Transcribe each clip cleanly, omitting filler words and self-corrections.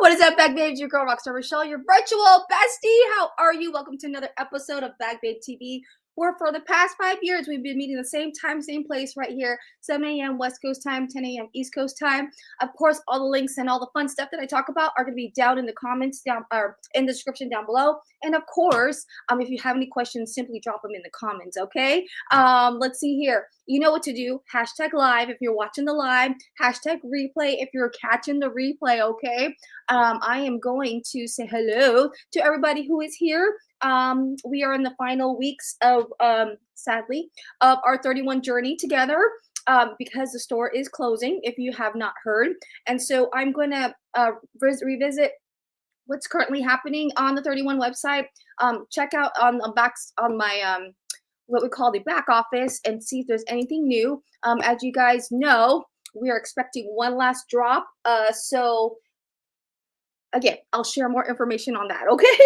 What is up, Bag Babes? Your girl, Rockstar Rochelle, your virtual bestie. How are you? Welcome to another episode of Bag Babe TV, where for the past 5 years, we've been meeting the same time, same place right here, 7 a.m. West Coast time, 10 a.m. East Coast time. Of course, all the links and all the fun stuff that I talk about are going to be down in the comments, down or in the description down below. And of course, if you have any questions, simply drop them in the comments, okay? Let's see here. You know what to do. Hashtag live if you're watching the live. Hashtag replay if you're catching the replay, okay? I am going to say hello to everybody who is here. We are in the final weeks of, sadly, of our 31 journey together because the store is closing, if you have not heard. And so I'm going to revisit what's currently happening on the 31 website. Check out on the backs on my what we call the back office and see if there's anything new. As you guys know, we are expecting one last drop. So again, I'll share more information on that, okay?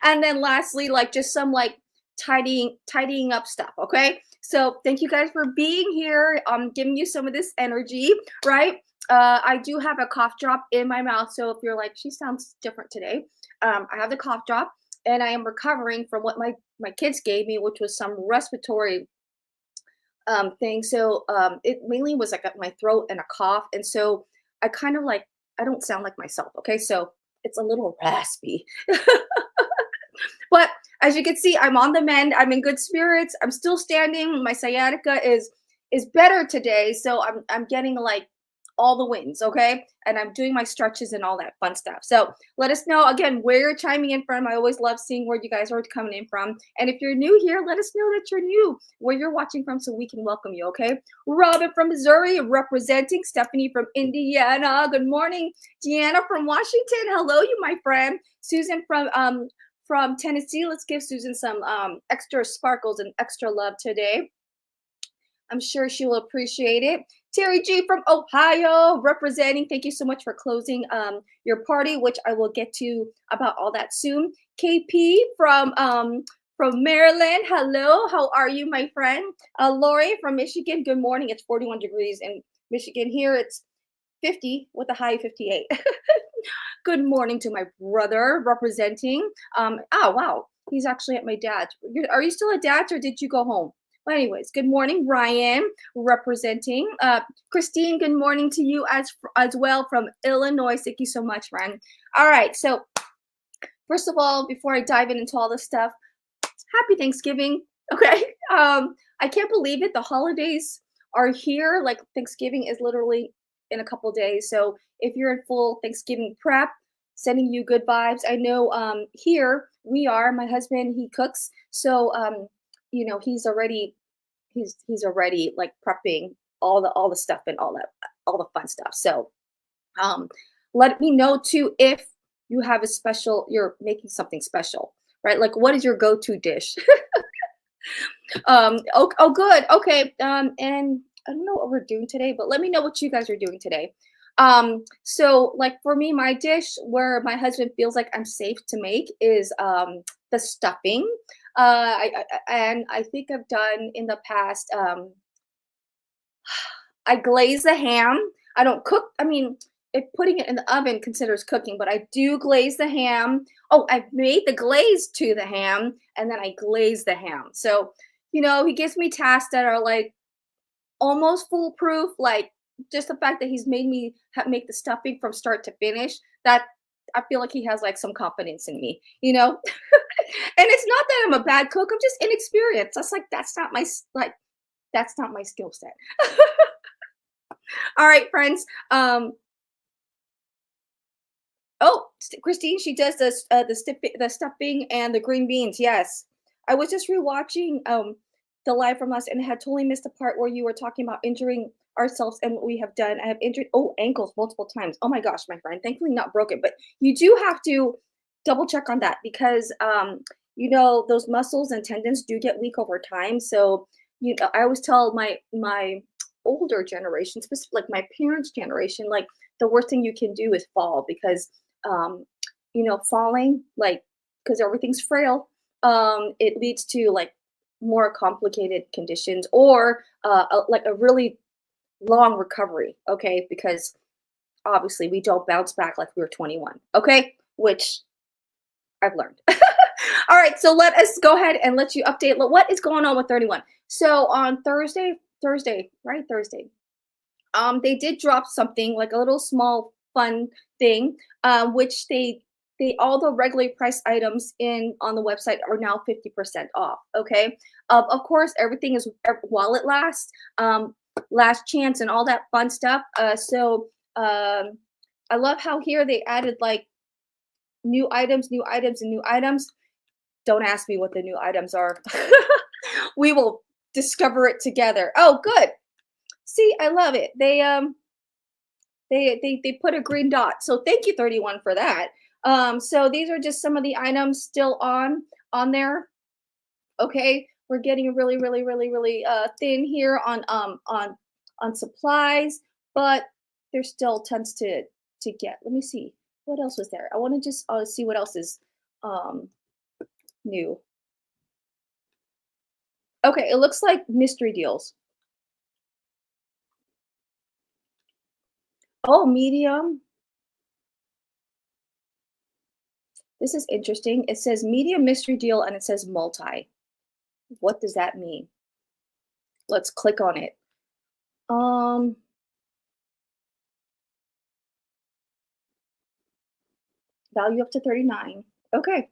And then lastly, like just some like tidying up stuff, okay? So thank you guys for being here. Giving you some of this energy, right? I do have a cough drop in my mouth, so if you're like, she sounds different today, I have the cough drop, and I am recovering from what my kids gave me, which was some respiratory thing. So it mainly was like my throat and a cough, and so I kind of like I don't sound like myself, okay? So it's a little raspy. But as you can see, I'm on the mend. I'm in good spirits. I'm still standing. My sciatica is better today, so I'm getting like all the wins, okay? And I'm doing my stretches and all that fun stuff. So let us know again where you're chiming in from. I always love seeing where you guys are coming in from. And if you're new here, let us know that you're new, where you're watching from, so we can welcome you, okay? Robin from Missouri representing, Stephanie from Indiana. Good morning. Deanna from Washington. Hello, you, my friend. Susan from Tennessee. Let's give Susan some extra sparkles and extra love today. I'm sure she will appreciate it. Terry G from Ohio representing. Thank you so much for closing your party, which I will get to about all that soon. KP from Maryland. Hello, how are you, my friend? Lori from Michigan. Good morning. It's 41 degrees in Michigan. Here it's 50 with a high 58. Good morning to my brother representing. Oh, wow. He's actually at my dad's. Are you still at dad's or did you go home? Well, anyways, good morning, Ryan, representing. Christine, good morning to you as well from Illinois. Thank you so much, Ryan. All right, so first of all, before I dive into all this stuff, happy Thanksgiving, okay? I can't believe it. The holidays are here. Like Thanksgiving is literally in a couple days. So if you're in full Thanksgiving prep, sending you good vibes. I know here we are. My husband, he cooks. So you know, he's already like prepping all the stuff and all the fun stuff. So let me know too if you have a special, you're making something special, right? Like what is your go-to dish? Oh good. Okay. And I don't know what we're doing today, but let me know what you guys are doing today. So like for me, my dish where my husband feels like I'm safe to make is the stuffing. And I think I've done in the past. I glaze the ham. I don't cook. I mean, if putting it in the oven considers cooking, but I do glaze the ham. Oh, I've made the glaze to the ham, and then I glaze the ham. So, you know, he gives me tasks that are like almost foolproof. Like just the fact that he's made me make the stuffing from start to finish. That I feel like he has like some confidence in me, you know. And it's not that I'm a bad cook. I'm just inexperienced. That's not my that's not my skill set. All right, friends. Oh, Christine, she does the stuffing and the green beans. Yes, I was just rewatching the live from us and had totally missed the part where you were talking about injuring ourselves and what we have done. I have injured ankles multiple times. Oh my gosh, my friend. Thankfully not broken, but you do have to double check on that because you know those muscles and tendons do get weak over time. So you know, I always tell my older generation, specifically like my parents' generation, like the worst thing you can do is fall because you know, falling like because everything's frail, it leads to like more complicated conditions or like a really long recovery. Okay, because obviously we don't bounce back like we were 21. Okay, which I've learned. All right, so let us go ahead and let you update what is going on with 31. So on Thursday, right? Thursday. They did drop something like a little small fun thing, which they all the regular price items in on the website are now 50% off. Okay, of course everything is while it lasts, last chance and all that fun stuff. I love how here they added like new items, and new items. Don't ask me what the new items are. We will discover it together. Oh, good. See, I love it. They put a green dot. So thank you 31 for that. So these are just some of the items still on there. Okay, we're getting really thin here on supplies, but there's still tons to get. Let me see what else was there. I want to just see what else is um new. Okay, it looks like mystery deals. Oh, medium. This is interesting. It says medium mystery deal and it says multi. What does that mean? Let's click on it. Um, Value up to 39. Okay,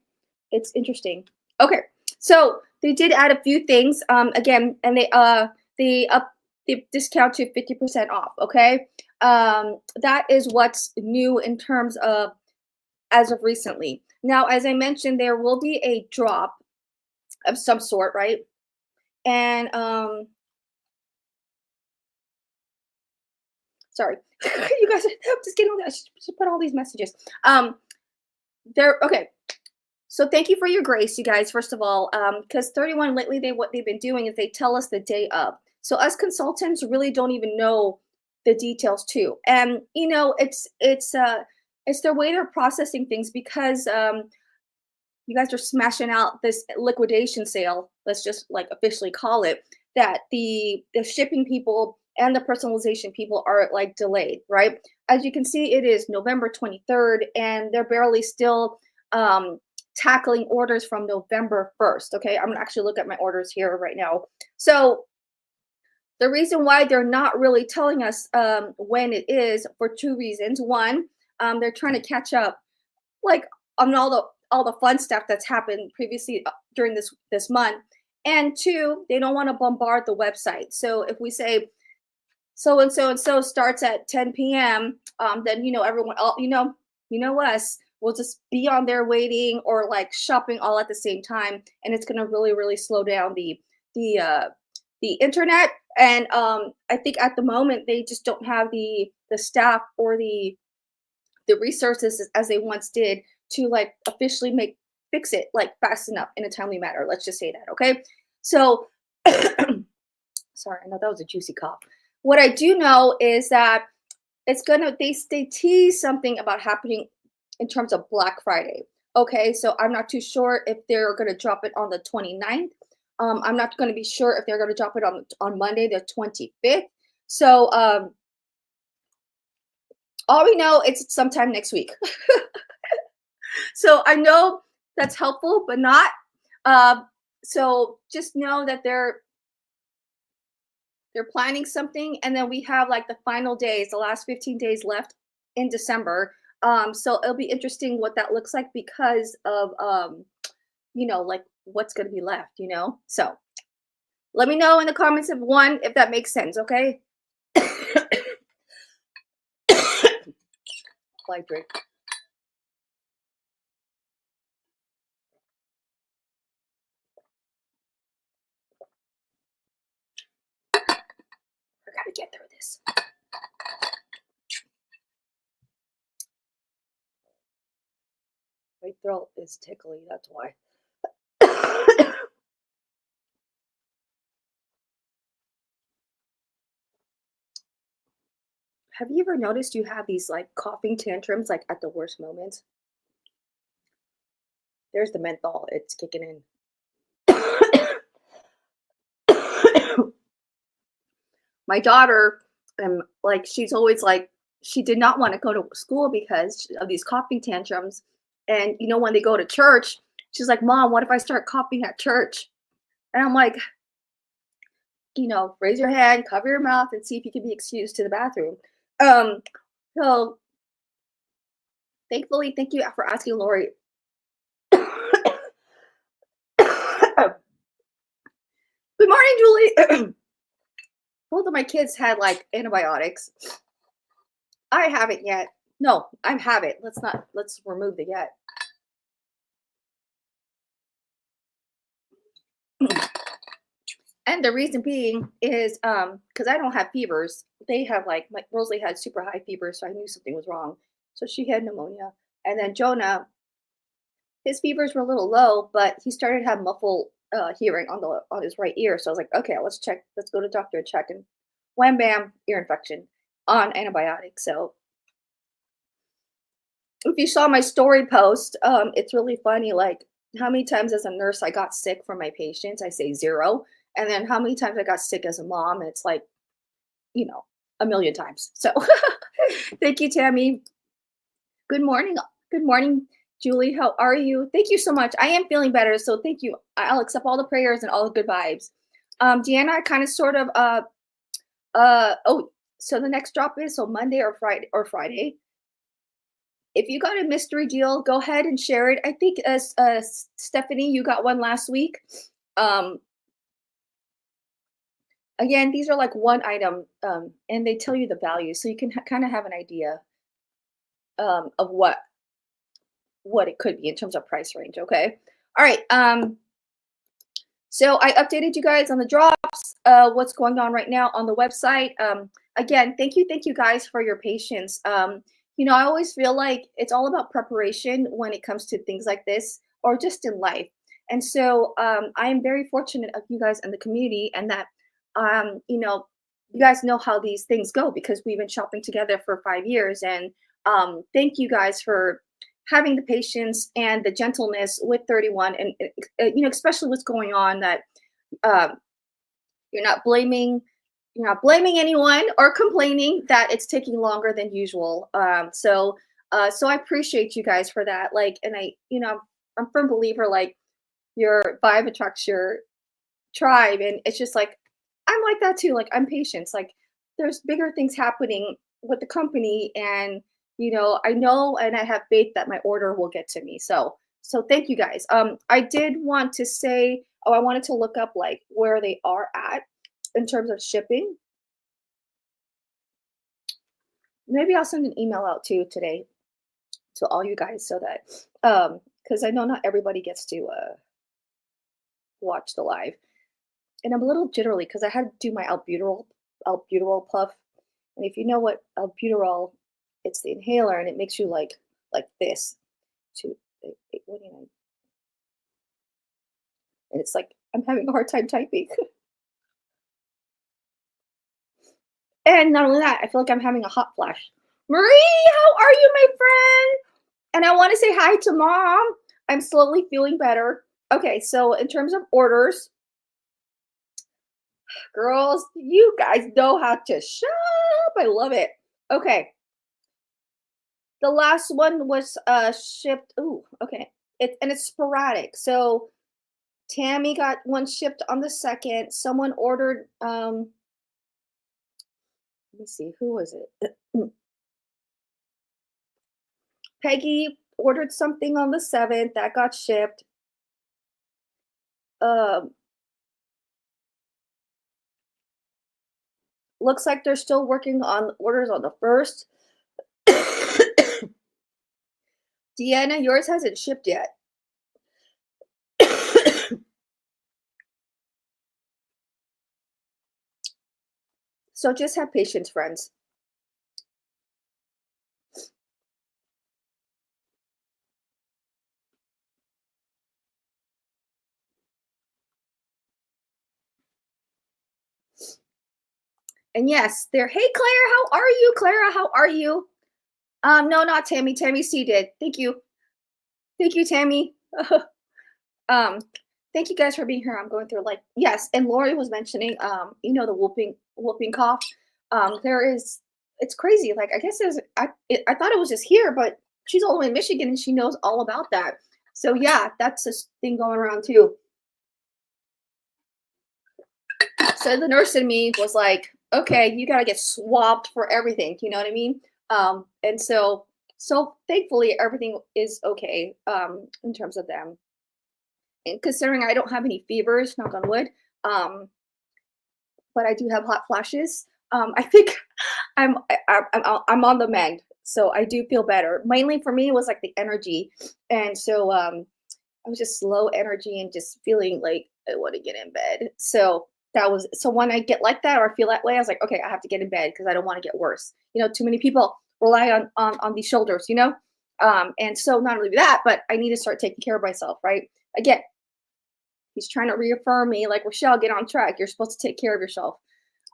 it's interesting. Okay, so they did add a few things. Again, and they up the discount to 50% off. Okay, that is what's new in terms of as of recently. Now, as I mentioned, there will be a drop of some sort, right? And sorry, you guys, I'm just getting all that. I should put all these messages. There. Okay. So thank you for your grace, you guys. First of all, because 31 lately, what they've been doing is they tell us the day of. So us consultants really don't even know the details too, and it's their way they're processing things because you guys are smashing out this liquidation sale. Let's just like officially call it that. The shipping people and the personalization people are like delayed, right? As you can see, it is November 23rd, and they're barely still tackling orders from November 1st. Okay, I'm gonna actually look at my orders here right now. So the reason why they're not really telling us when it is for two reasons. One, they're trying to catch up like on all the fun stuff that's happened previously during this month, and two, they don't want to bombard the website. So if we say so and so and so starts at 10 p.m., then everyone, us will just be on there waiting or like shopping all at the same time, and it's going to really slow down the internet. And I think at the moment they just don't have the staff or the resources as they once did to like officially fix it like fast enough in a timely manner. Let's just say that. Okay, so sorry, I know that was a juicy cough. What I do know is that it's gonna they tease something about happening in terms of Black Friday. Okay, so I'm not too sure if they're gonna drop it on the 29th. I'm not gonna be sure if they're gonna drop it on Monday the 25th. So all we know it's sometime next week. So I know that's helpful, but not. So just know that they're planning something, and then we have like the final days, the last 15 days left in December. So it'll be interesting what that looks like because of like what's going to be left. So let me know in the comments if that makes sense. Okay. Like drink. I gotta get through this. My throat is tickly, that's why. Have you ever noticed you have these like coughing tantrums like at the worst moments? There's the menthol, it's kicking in. My daughter, like she's always like she did not want to go to school because of these coughing tantrums. And when they go to church, she's like, "Mom, what if I start coughing at church?" And I'm like, raise your hand, cover your mouth, and see if you can be excused to the bathroom. Um, so thankfully, thank you for asking, Lori. Good morning, Julie. Both of my kids had like antibiotics. I haven't yet. No, I haven't. Let's remove the yet. And the reason being is because I don't have fevers. They have like Rosalie had super high fever, so I knew something was wrong. So she had pneumonia. And then Jonah, his fevers were a little low, but he started to have muffled hearing on his right ear. So I was like, okay, let's check. Let's go to doctor and check. And wham bam, ear infection on antibiotics. So if you saw my story post, it's really funny. Like how many times as a nurse I got sick from my patients? I say zero. And then how many times I got sick as a mom? It's like, you know, a million times. So thank you, Tammy. Good morning. Good morning, Julie. How are you? Thank you so much. I am feeling better. So thank you. I'll accept all the prayers and all the good vibes. Deanna, I kind of sort of oh, so the next drop is so Monday or Friday. If you got a mystery deal, go ahead and share it. I think as Stephanie, you got one last week. Um, again, these are like one item, and they tell you the value, so you can kind of have an idea of what it could be in terms of price range. Okay, all right. So I updated you guys on the drops, what's going on right now on the website. Again, thank you guys for your patience. I always feel like it's all about preparation when it comes to things like this or just in life. And so I am very fortunate of you guys in the community and that, you guys know how these things go because we've been shopping together for 5 years. And thank you guys for having the patience and the gentleness with 31 and especially what's going on that um, you're not blaming anyone or complaining that it's taking longer than usual. So I appreciate you guys for that. Like, and I'm a firm believer like your vibe attracts your tribe, and it's just like I'm like that too. Like I'm patient. Like there's bigger things happening with the company, and I know and I have faith that my order will get to me. So thank you guys. I did want to say, I wanted to look up like where they are at in terms of shipping. Maybe I'll send an email out too today to all you guys so that because I know not everybody gets to watch the live. And I'm a little jittery because I had to do my albuterol puff. And if you know what albuterol, it's the inhaler and it makes you like this. What do you know? And it's like I'm having a hard time typing. And not only that, I feel like I'm having a hot flash. Marie, how are you, my friend? And I want to say hi to mom. I'm slowly feeling better. Okay, so in terms of orders, girls, you guys know how to shop. I love it. Okay. The last one was shipped. Ooh, okay. It's sporadic. So Tammy got one shipped on the 2nd. Someone ordered let me see, who was it? Peggy ordered something on the 7th that got shipped. Um looks like they're still working on orders on the 1st. Deanna, yours hasn't shipped yet. So just have patience, friends. And yes, they're, hey Claire, how are you? Clara, how are you? No, not Tammy. Tammy C did. Thank you. Thank you, Tammy. um, thank you guys for being here. I'm going through like yes, and Lori was mentioning the whooping cough. There is it's crazy. Like, I guess I thought it was just here, but she's all the way in Michigan and she knows all about that. So yeah, that's this thing going around too. So the nurse in me was like, okay, you gotta get swabbed for everything. You know what I mean? And so thankfully everything is okay in terms of them. And considering I don't have any fevers, knock on wood, um, but I do have hot flashes. I think I'm on the mend, so I do feel better. Mainly for me, it was like the energy, and so I was just low energy and just feeling like I want to get in bed. So that was so when I get like that or I feel that way, I was like, okay, I have to get in bed because I don't want to get worse. You know, too many people rely on these shoulders, you know. And so not only that, but I need to start taking care of myself, right? Again, he's trying to reaffirm me, like Rochelle, get on track. You're supposed to take care of yourself.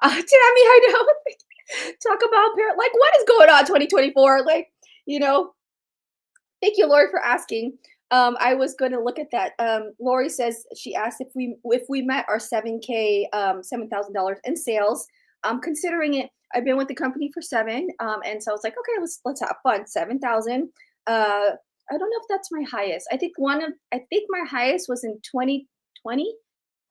Tammy, I know. Talk about like what is going on 2024? Like, you know, thank you, Lori, for asking. I was going to look at that. Lori says she asked if we met our 7K, $7,000 in sales. Considering it, I've been with the company for 7, and so I was like, okay, let's have fun. 7,000. I don't know if that's my highest. I think my highest was in 2020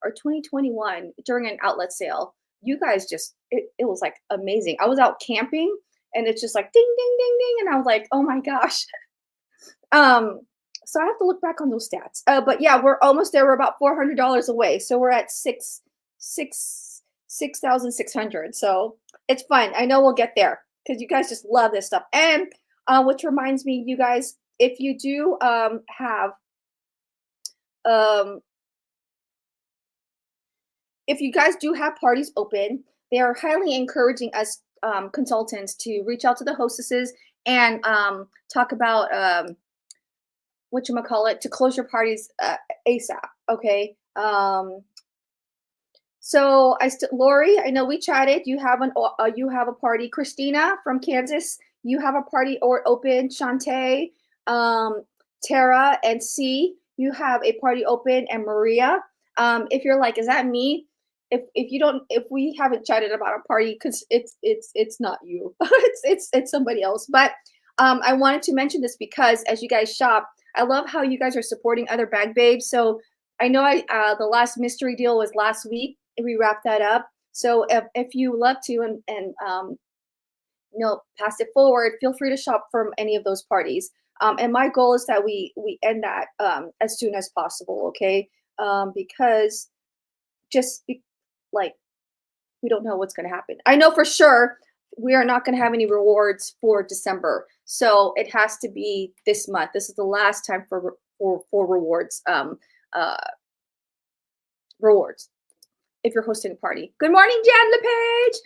or 2021 during an outlet sale. You guys just it was like amazing. I was out camping and it's just like ding ding ding ding and I was like, "Oh my gosh." Um, so I have to look back on those stats. But yeah, we're almost there. We're about $400 away. So we're at 6,600. So it's fun. I know we'll get there because you guys just love this stuff. And which reminds me, you guys, if you do have um if you guys do have parties open, they are highly encouraging us consultants to reach out to the hostesses and talk about what you call it to close your parties ASAP. Okay. So Lori, I know we chatted. You have a party. Christina from Kansas, you have a party or open. Shantae, um, Tara, and C, you have a party open. And Maria, if you're like, is that me? If you don't, if we haven't chatted about a party, because it's not you, it's somebody else. But I wanted to mention this because as you guys shop, I love how you guys are supporting other bag babes. So I know the last mystery deal was last week. We wrapped that up. So if you love to and pass it forward, feel free to shop from any of those parties. And my goal is that we end that as soon as possible. Okay, because just like we don't know what's going to happen. I know for sure we are not going to have any rewards for December, so it has to be this month. This is the last time for rewards. Uh, rewards if you're hosting a party. Good morning, Jan LePage.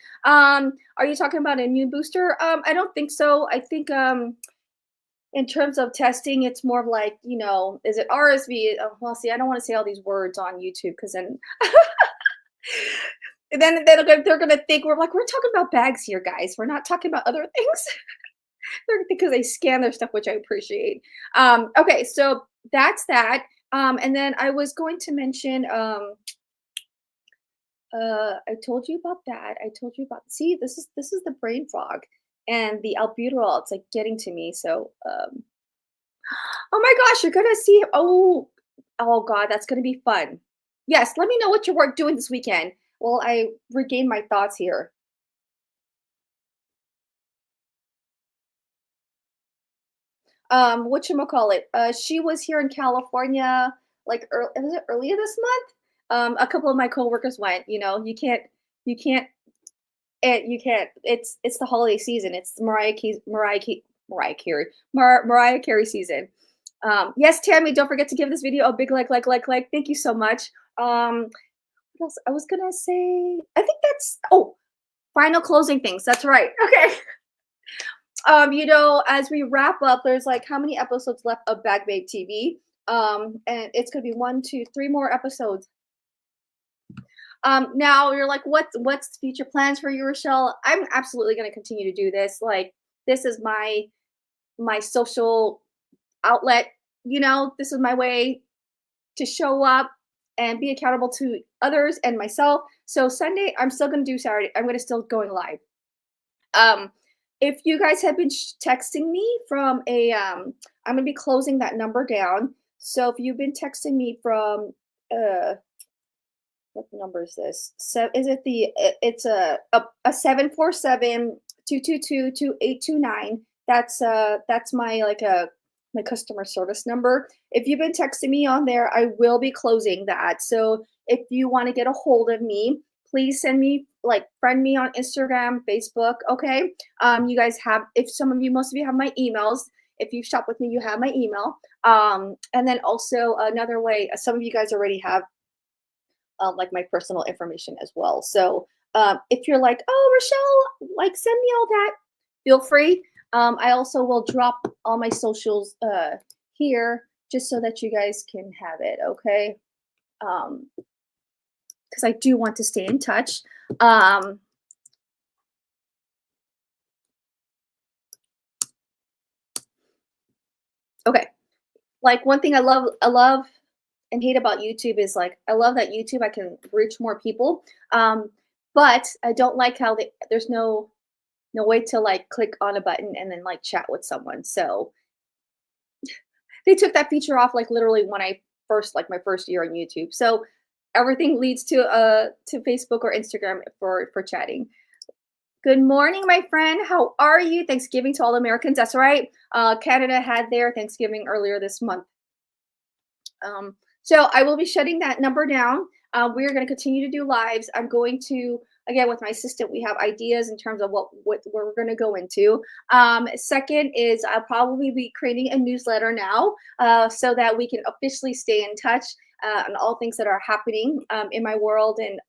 Are you talking about an immune booster? I don't think so. I think in terms of testing, it's more of like, is it RSV? Well, see, I don't want to say all these words on YouTube because then they're gonna think we're talking about bags here, guys. We're not talking about other things. Because they scan their stuff, which I appreciate. Okay, so that's that. And then I was going to mention I told you about that. I told you about see, this is the brain fog and the albuterol. It's like getting to me. So oh my gosh, you're gonna see oh god, that's gonna be fun. Yes, let me know what you're doing this weekend. Well, I regain my thoughts here. Whatchamacallit, she was here in California like was it earlier this month? A couple of my coworkers went, you can't you can't. It's the holiday season. It's Mariah Carey season. Yes, Tammy, don't forget to give this video a big like. Thank you so much. What else? I was gonna say, I think that's final closing things. That's right. Okay. As we wrap up, there's like how many episodes left of Bag Babe TV? And it's gonna be 1, 2, 3 more episodes. Now you're like, what's future plans for you, Rochelle? I'm absolutely going to continue to do this. Like, this is my social outlet. This is my way to show up and be accountable to others and myself. So Sunday, I'm still going to do Saturday. I'm going to still going live. Um, If you guys have been texting me from a, I'm gonna be closing that number down. So if you've been texting me from, uh, what number is this? So is it the? It's a 747-222-2829. That's my like a my customer service number. If you've been texting me on there, I will be closing that. So if you want to get a hold of me, please send me like friend me on Instagram, Facebook. Okay. You guys have, if some of you, most of you have my emails. If you shop with me, you have my email. And then also another way, some of you guys already have like my personal information as well. So if you're like, oh, Rochelle, like send me all that, feel free. I also will drop all my socials here just so that you guys can have it. Okay. Because I do want to stay in touch. Um, okay. Like one thing I love and hate about YouTube is like I love that YouTube I can reach more people. But I don't like how there's no way to like click on a button and then like chat with someone. So they took that feature off like literally when I first like my first year on YouTube. So everything leads to Facebook or Instagram for chatting. Good morning, my friend. How are you? Thanksgiving to all Americans. That's right. Canada had their Thanksgiving earlier this month. So I will be shutting that number down. We're going to continue to do lives. I'm going to again with my assistant. We have ideas in terms of what we're going to go into. Second is I'll probably be creating a newsletter now, so that we can officially stay in touch on all things that are happening in my world and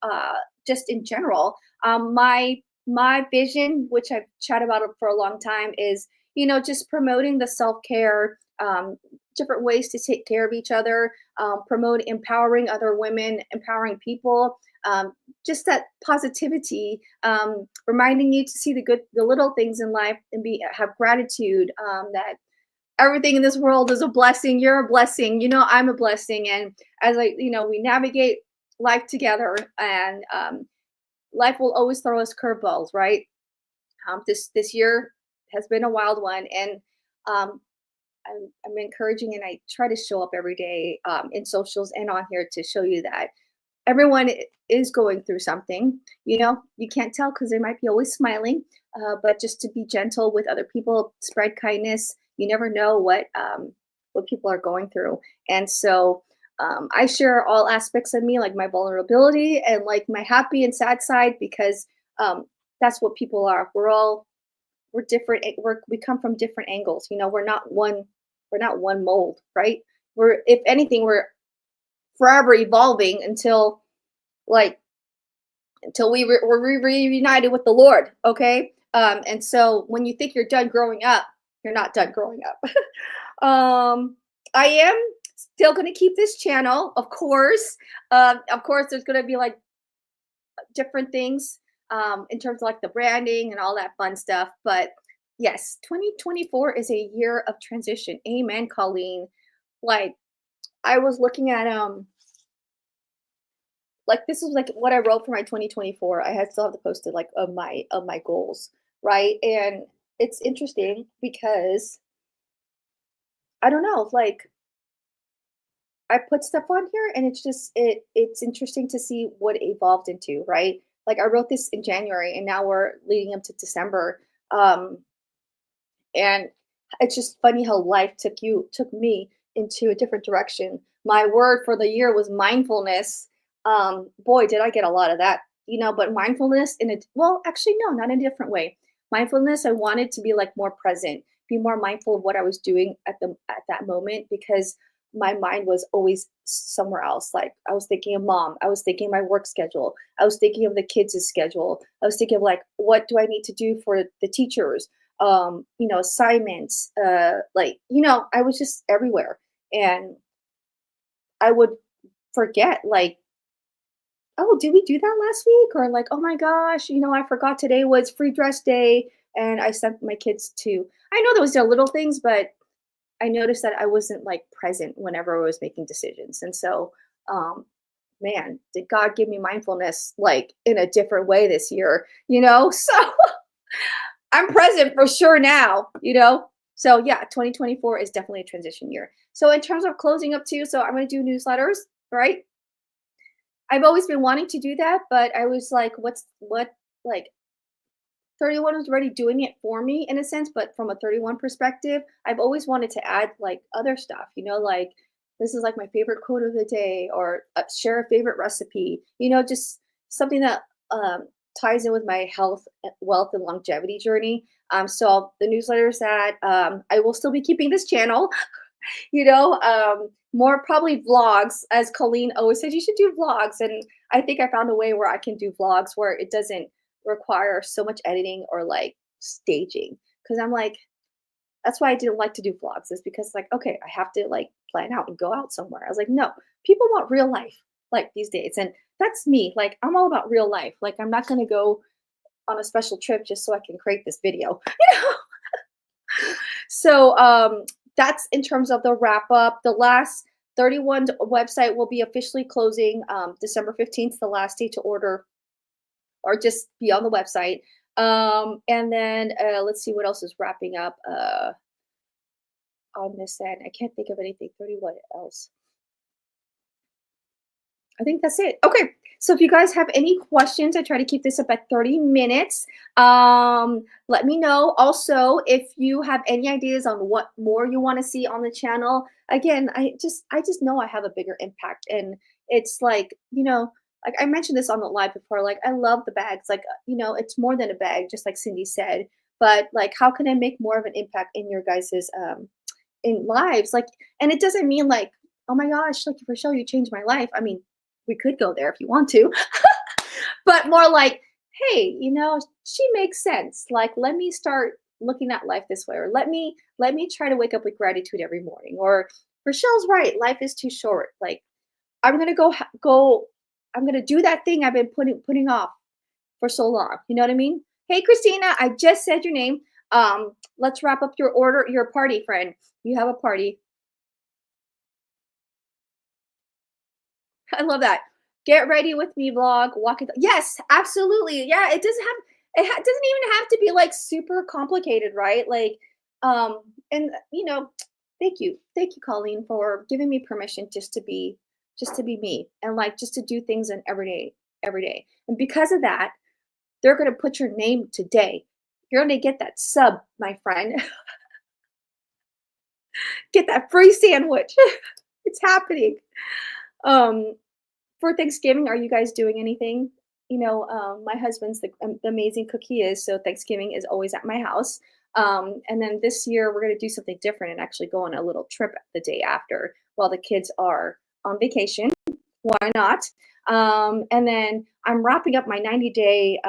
just in general. My vision, which I've chatted about it for a long time, is just promoting the self care. Different ways to take care of each other, promote empowering other women, empowering people, just that positivity, reminding you to see the little things in life and have gratitude, that everything in this world is a blessing. You're a blessing. I'm a blessing. And as we navigate life together, and life will always throw us curveballs, right? This year has been a wild one, and um, I'm encouraging and I try to show up every day in socials and on here to show you that everyone is going through something. You can't tell because they might be always smiling, but just to be gentle with other people, spread kindness. You never know what people are going through, and so I share all aspects of me, like my vulnerability and like my happy and sad side, because that's what people are. We're different. We come from different angles. We're not one mold, right? If anything, we're forever evolving like until we're reunited with the Lord. Okay. And so when you think you're done growing up, you're not done growing up. I am still going to keep this channel, of course. Of course, there's going to be like different things in terms of like the branding and all that fun stuff. But yes, 2024 is a year of transition. Amen, Colleen. Like I was looking at like this is like what I wrote for my 2024. I had still have to post it like of my goals, right? And it's interesting because I don't know, like I put stuff on here and it's interesting to see what it evolved into, right? Like I wrote this in January and now we're leading up to December. Um and it's just funny how life took me into a different direction. My word for the year was mindfulness. Boy, did I get a lot of that. But mindfulness in a well, actually no, not in a different way. Mindfulness, I wanted to be like more present, be more mindful of what I was doing at that moment, because my mind was always somewhere else. Like I was thinking of mom, I was thinking of my work schedule, I was thinking of the kids' schedule, I was thinking of like what do I need to do for the teachers, assignments, I was just everywhere. And I would forget, like, oh, did we do that last week? Or like, oh my gosh, I forgot today was free dress day. And I sent my kids to, I know there was little things, but I noticed that I wasn't like present whenever I was making decisions. And so, um, man, did God give me mindfulness like in a different way this year? So I'm present for sure now, you know? So yeah, 2024 is definitely a transition year. So in terms of closing up too, so I'm gonna do newsletters, right? I've always been wanting to do that, but I was like, what like 31 was already doing it for me in a sense, but from a 31 perspective, I've always wanted to add like other stuff, like this is like my favorite quote of the day or share a favorite recipe, just something that ties in with my health, wealth, and longevity journey. So the newsletters that I will still be keeping this channel, more probably vlogs, as Colleen always says, you should do vlogs. And I think I found a way where I can do vlogs where it doesn't require so much editing or like staging. Cause I'm like, that's why I didn't like to do vlogs, is because like, okay, I have to like plan out and go out somewhere. I was like, no, people want real life like these days. And that's me. Like, I'm all about real life. Like, I'm not going to go on a special trip just so I can create this video. you know? So that's in terms of the wrap up. The last 31 website will be officially closing December 15th, the last day to order or just be on the website. And then let's see what else is wrapping up on this end. I can't think of anything. 31 else. I think that's it. Okay. So if you guys have any questions, I try to keep this up at 30 minutes. Let me know. Also, if you have any ideas on what more you want to see on the channel. Again, I just know I have a bigger impact. And it's like I mentioned this on the live before, like I love the bags. Like, it's more than a bag, just like Cindy said. But like, how can I make more of an impact in your guys's in lives? Like, and it doesn't mean like, oh my gosh, like Rochelle, you changed my life. I mean, we could go there if you want to, but more like, hey, she makes sense. Like, let me start looking at life this way, or let me try to wake up with gratitude every morning. Or Rochelle's right, life is too short. Like, I'm gonna go. I'm gonna do that thing I've been putting off for so long. You know what I mean? Hey, Christina, I just said your name. Let's wrap up your order, your party, friend. You have a party. I love that. Get ready with me vlog. Walk it. Yes, absolutely. Yeah, it doesn't have. Doesn't even have to be like super complicated, right? Like, and thank you, Colleen, for giving me permission just to be me, and like just to do things in every day. And because of that, they're gonna put your name today. You're gonna get that sub, my friend. Get that free sandwich. It's happening. Um, for Thanksgiving, are you guys doing anything? My husband's the amazing cook he is, so Thanksgiving is always at my house. And then this year we're gonna do something different and actually go on a little trip the day after while the kids are on vacation. Why not? And then I'm wrapping up my 90-day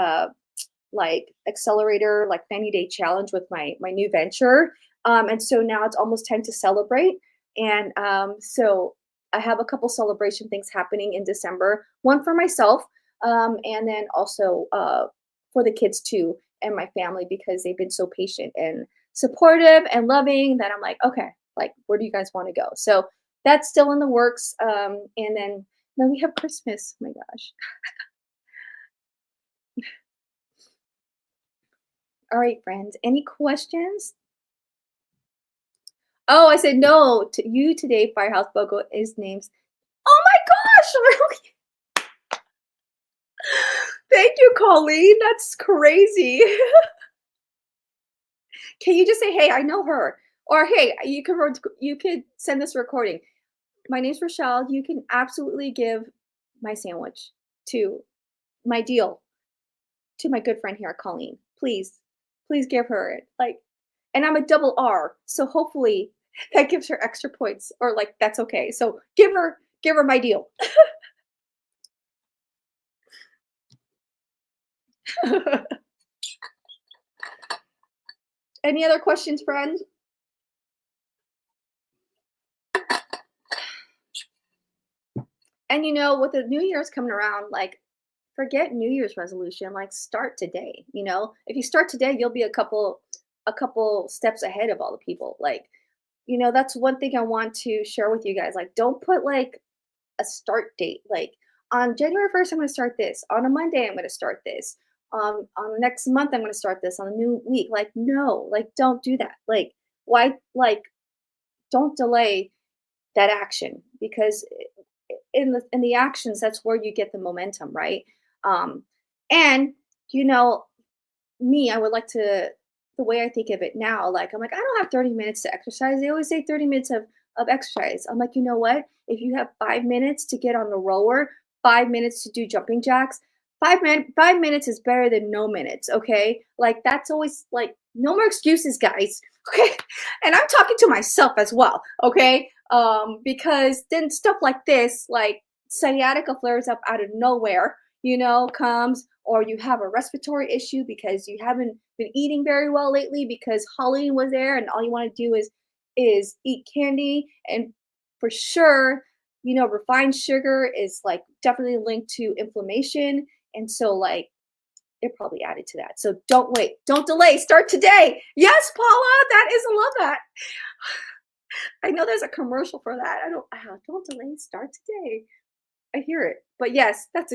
like accelerator, like 90-day challenge with my new venture. And so now it's almost time to celebrate. And so I have a couple celebration things happening in December, one for myself, and then also for the kids too, and my family, because they've been so patient and supportive and loving that I'm like, okay, like, where do you guys want to go? So that's still in the works. And then we have Christmas. Oh my gosh. All right, friends. Any questions? Oh, I said no to you today, Firehouse Bogo is names. Oh my gosh, really? Thank you, Colleen. That's crazy. Can you just say, hey, I know her? Or hey, you could send this recording. My name's Rochelle. You can absolutely give my sandwich to my deal to my good friend here, Colleen. Please give her it. Like, and I'm a double R, so hopefully that gives her extra points, or like that's okay. So give her my deal. Any other questions, friends? And with the New Year's coming around, like forget New Year's resolution. Like start today. If you start today, you'll be a couple steps ahead of all the people. Like, that's one thing I want to share with you guys. Like, don't put like a start date. Like on January 1st, I'm going to start this. On a Monday, I'm going to start this. On the next month I'm going to start this on a new week. Like, no, like, don't do that. Like, why? Like, don't delay that action, because in the actions, that's where you get the momentum, right? Um, and you know, me, I would like to, the way I think of it now, like, I'm like, I don't have 30 minutes to exercise. They always say 30 minutes of exercise. I'm like, you know what? If you have 5 minutes to get on the rower, 5 minutes to do jumping jacks, 5 minutes is better than no minutes. Okay. Like, that's always like, no more excuses, guys. Okay. And I'm talking to myself as well. Okay. Because then stuff like this, like sciatica flares up out of nowhere, comes, or you have a respiratory issue because you haven't been eating very well lately because Halloween was there and all you want to do is eat candy. And for sure, refined sugar is like definitely linked to inflammation. And so, like, it probably added to that. So don't wait, don't delay, start today. Yes, Paula, that is, I love that. I know there's a commercial for that. Don't delay, start today. I hear it. But yes, that's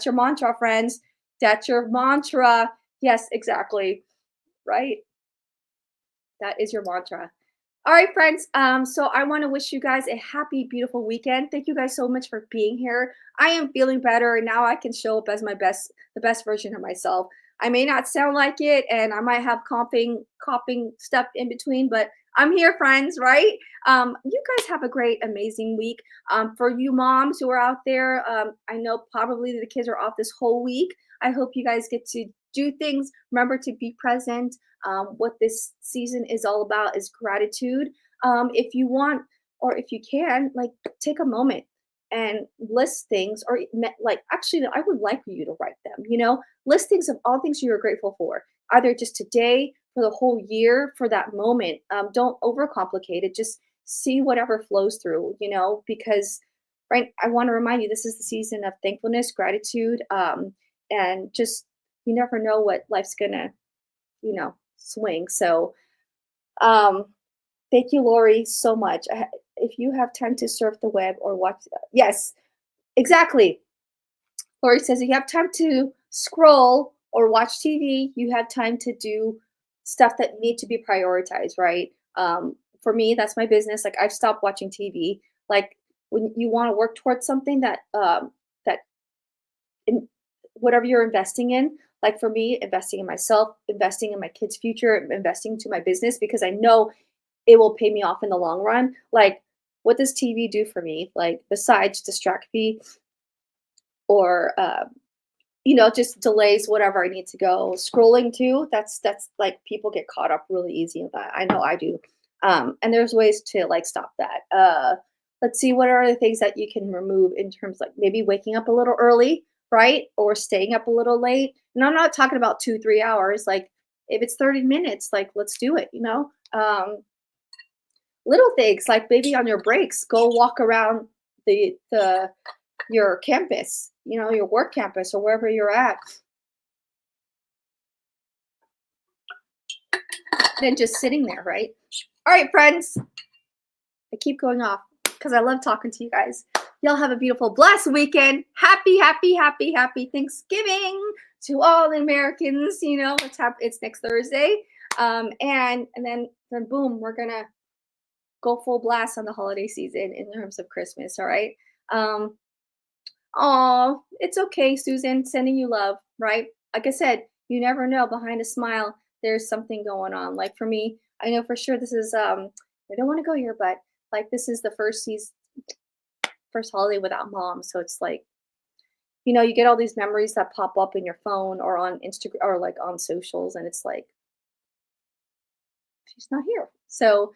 your mantra, friends. That's your mantra. Yes, exactly. Right? That is your mantra. All right, friends. So I want to wish you guys a happy, beautiful weekend. Thank you guys so much for being here. I am feeling better, and now I can show up as the best version of myself. I may not sound like it, and I might have coughing stuff in between, but I'm here, friends. Right? You guys have a great, amazing week. For you moms who are out there, I know probably the kids are off this whole week. I hope you guys get to do things. Remember to be present. What this season is all about is gratitude. If you want, or if you can, like, take a moment and list things, or like, actually, no, I would like for you to write them. List things of all things you are grateful for, either just today, for the whole year, for that moment. Don't overcomplicate it. Just see whatever flows through. Because, right, I want to remind you, this is the season of thankfulness, gratitude, and just, you never know what life's gonna, swing. So, um, thank you, Lori, so much. If you have time to surf the web or watch, yes, exactly. Lori says if you have time to scroll or watch TV, you have time to do stuff that need to be prioritized, right? For me, that's my business. Like, I've stopped watching TV. Like, when you want to work towards something that in whatever you're investing in, like for me, investing in myself, investing in my kids' future, investing to my business, because I know it will pay me off in the long run. Like, what does TV do for me? Like, besides distract me, or just delays whatever I need to go. Scrolling too, that's like, people get caught up really easy in that. I know I do. And there's ways to, like, stop that. Let's see, what are the things that you can remove, in terms, like, maybe waking up a little early, right? Or staying up a little late. And I'm not talking about 2-3 hours. Like, if it's 30 minutes, like, let's do it, little things, like maybe on your breaks, go walk around the your campus, your work campus, or wherever you're at, than just sitting there, right? All right, friends. I keep going off because I love talking to you guys. Y'all have a beautiful, blessed weekend. Happy, happy, happy, happy Thanksgiving to all the Americans. It's next Thursday. And then boom, we're gonna go full blast on the holiday season in terms of Christmas. All right. Um, Oh, it's okay, Susan. Sending you love, right? Like I said, you never know. Behind a smile, there's something going on. Like, for me, I know for sure this is I don't want to go here, but like, this is the first holiday without mom. So it's like, you get all these memories that pop up in your phone or on Instagram or like on socials, and it's like, she's not here. So,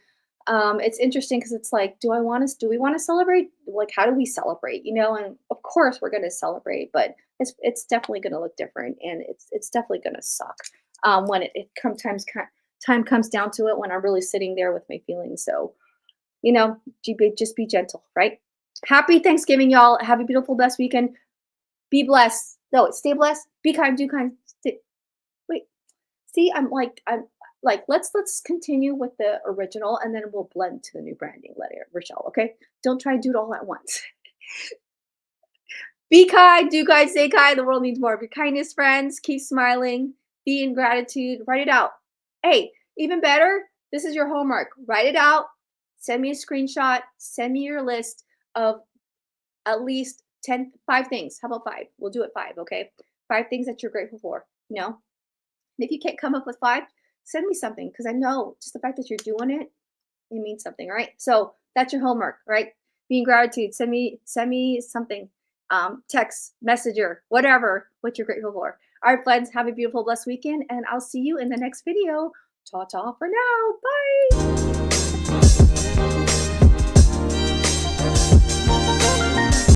it's interesting because it's like, do we want to celebrate? Like, how do we celebrate? And of course we're going to celebrate, but it's definitely going to look different, and it's definitely going to suck when time comes down to it, when I'm really sitting there with my feelings. So, just be gentle, right? Happy Thanksgiving, y'all. Have a beautiful, blessed weekend. Be blessed. No, stay blessed. Be kind. Do kind. Wait. See, I'm like, let's continue with the original, and then we'll blend to the new branding later, Rochelle. Okay, don't try to do it all at once. Be kind, do kind, stay kind. The world needs more of your kindness, friends. Keep smiling. Be in gratitude. Write it out. Hey, even better, this is your homework. Write it out. Send me a screenshot. Send me your list of at least 5 things. How about 5? We'll do it 5, okay? 5 things that you're grateful for, you know? And if you can't come up with 5, send me something because I know just the fact that you're doing it, it means something, all right? So that's your homework, right? Be in gratitude. Send me something. Text, messenger, whatever, what you're grateful for. All right, friends, have a beautiful, blessed weekend, and I'll see you in the next video. Ta-ta for now. Bye.